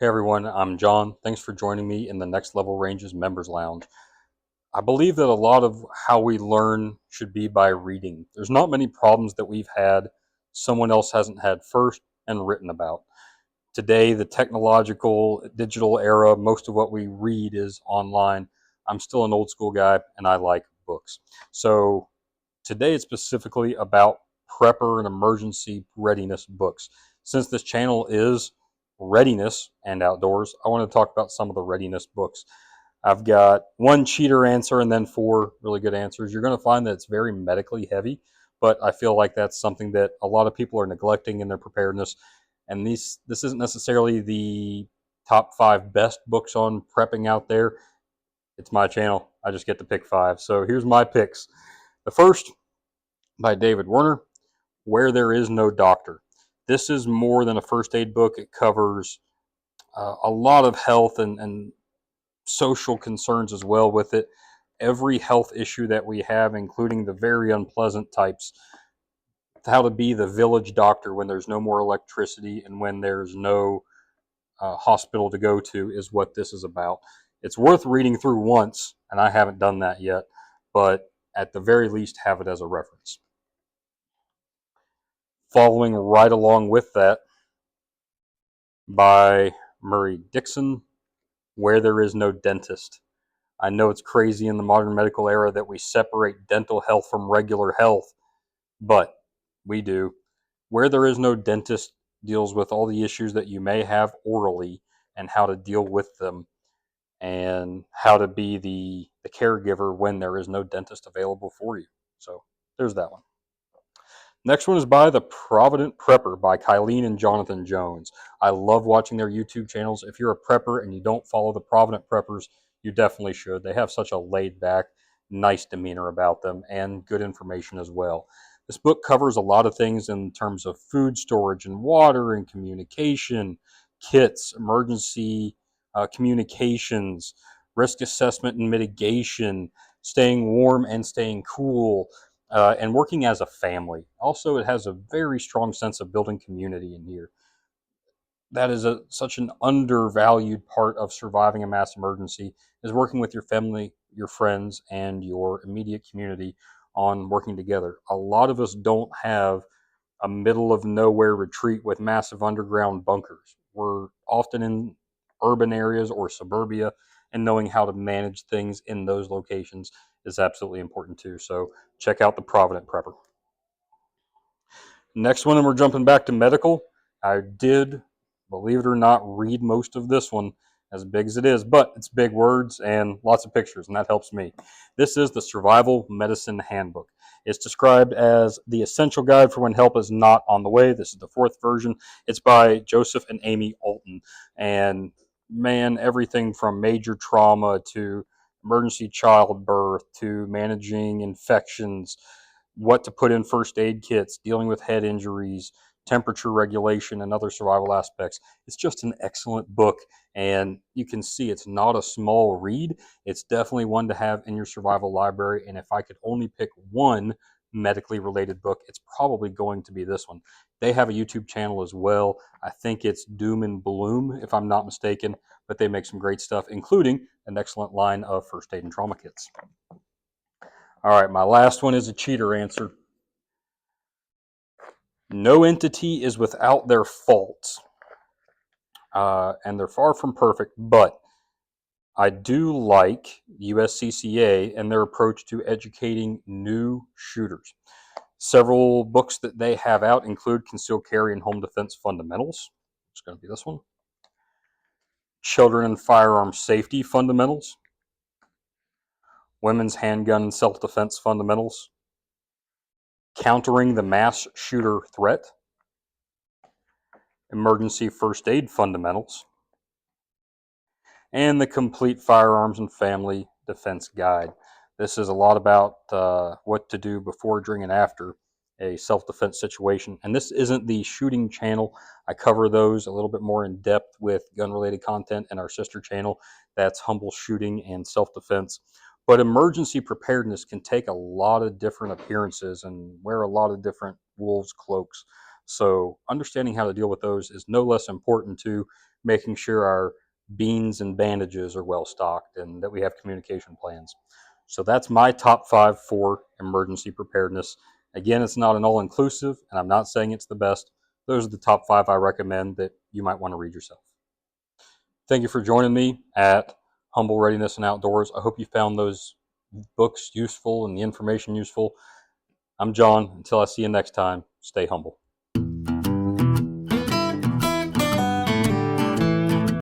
Hey everyone, I'm John. Thanks for joining me in the Next Level Ranges Members Lounge. I believe that a lot of how we learn should be by reading. There's not many problems that we've had someone else hasn't had first and written about. Today, the technological digital era, most of what we read is online. I'm still an old school guy and I like books. So today it's specifically about prepper and emergency readiness books. Since this channel is readiness and outdoors, I want to talk about some of the readiness books. I've got one cheater answer and then four really good answers. You're going to find that it's very medically heavy, but I feel like that's something that a lot of people are neglecting in their preparedness. And this isn't necessarily the top five best books on prepping out there. It's my channel. I just get to pick five. So here's my picks. The first, by David Werner, Where There Is No Doctor. This is more than a first aid book. It covers a lot of health and social concerns as well with it. Every health issue that we have, including the very unpleasant types, how to be the village doctor when there's no more electricity and when there's no hospital to go to, is what this is about. It's worth reading through once, and I haven't done that yet, but at the very least have it as a reference. Following right along with that, by Murray Dixon, Where There Is No Dentist. I know it's crazy in the modern medical era that we separate dental health from regular health, but we do. Where There Is No Dentist deals with all the issues that you may have orally and how to deal with them and how to be the caregiver when there is no dentist available for you. So there's that one. Next one is by The Provident Prepper by Kylene and Jonathan Jones. I love watching their YouTube channels. If you're a prepper and you don't follow the Provident Preppers, you definitely should. They have such a laid back, nice demeanor about them and good information as well. This book covers a lot of things in terms of food storage and water and communication, kits, emergency communications, risk assessment and mitigation, staying warm and staying cool, and working as a family. Also, it has a very strong sense of building community in here. That is such an undervalued part of surviving a mass emergency, is working with your family, your friends, and your immediate community on working together. A lot of us don't have a middle of nowhere retreat with massive underground bunkers. We're often in urban areas or suburbia, and knowing how to manage things in those locations is absolutely important too. So check out The Provident Prepper. Next one, and we're jumping back to medical. I did, believe it or not, read most of this one, as big as it is, but it's big words and lots of pictures, and that helps me. This is the Survival Medicine Handbook. It's described as the essential guide for when help is not on the way. This is the fourth version. It's by Joseph and Amy Alton. And man, everything from major trauma to emergency childbirth to managing infections, what to put in first aid kits, dealing with head injuries, temperature regulation, and other survival aspects. It's just an excellent book, and you can see it's not a small read. It's definitely one to have in your survival library, and if I could only pick one medically related book, it's probably going to be this one. They have a YouTube channel as well. I think it's Doom and Bloom, if I'm not mistaken, but they make some great stuff, including an excellent line of first aid and trauma kits. All right, my last one is a cheater answer. No entity is without their faults, and they're far from perfect, but I do like USCCA and their approach to educating new shooters. Several books that they have out include Concealed Carry and Home Defense Fundamentals. It's going to be this one. Children and Firearm Safety Fundamentals. Women's Handgun and Self-Defense Fundamentals. Countering the Mass Shooter Threat. Emergency First Aid Fundamentals. And the Complete Firearms and Family Defense Guide. This is a lot about what to do before, during, and after a self-defense situation. And this isn't the shooting channel. I cover those a little bit more in depth with gun-related content in our sister channel. That's Humble Shooting and Self-Defense. But emergency preparedness can take a lot of different appearances and wear a lot of different wolves' cloaks. So understanding how to deal with those is no less important to making sure our beans and bandages are well stocked and that we have communication plans. So that's my top 5 for emergency preparedness. Again, it's not an all-inclusive, and I'm not saying it's the best. Those are the top 5 I recommend that you might want to read yourself. Thank you for joining me at Humble Readiness and Outdoors. I hope you found those books useful and the information useful. I'm John. Until I see you next time, stay humble.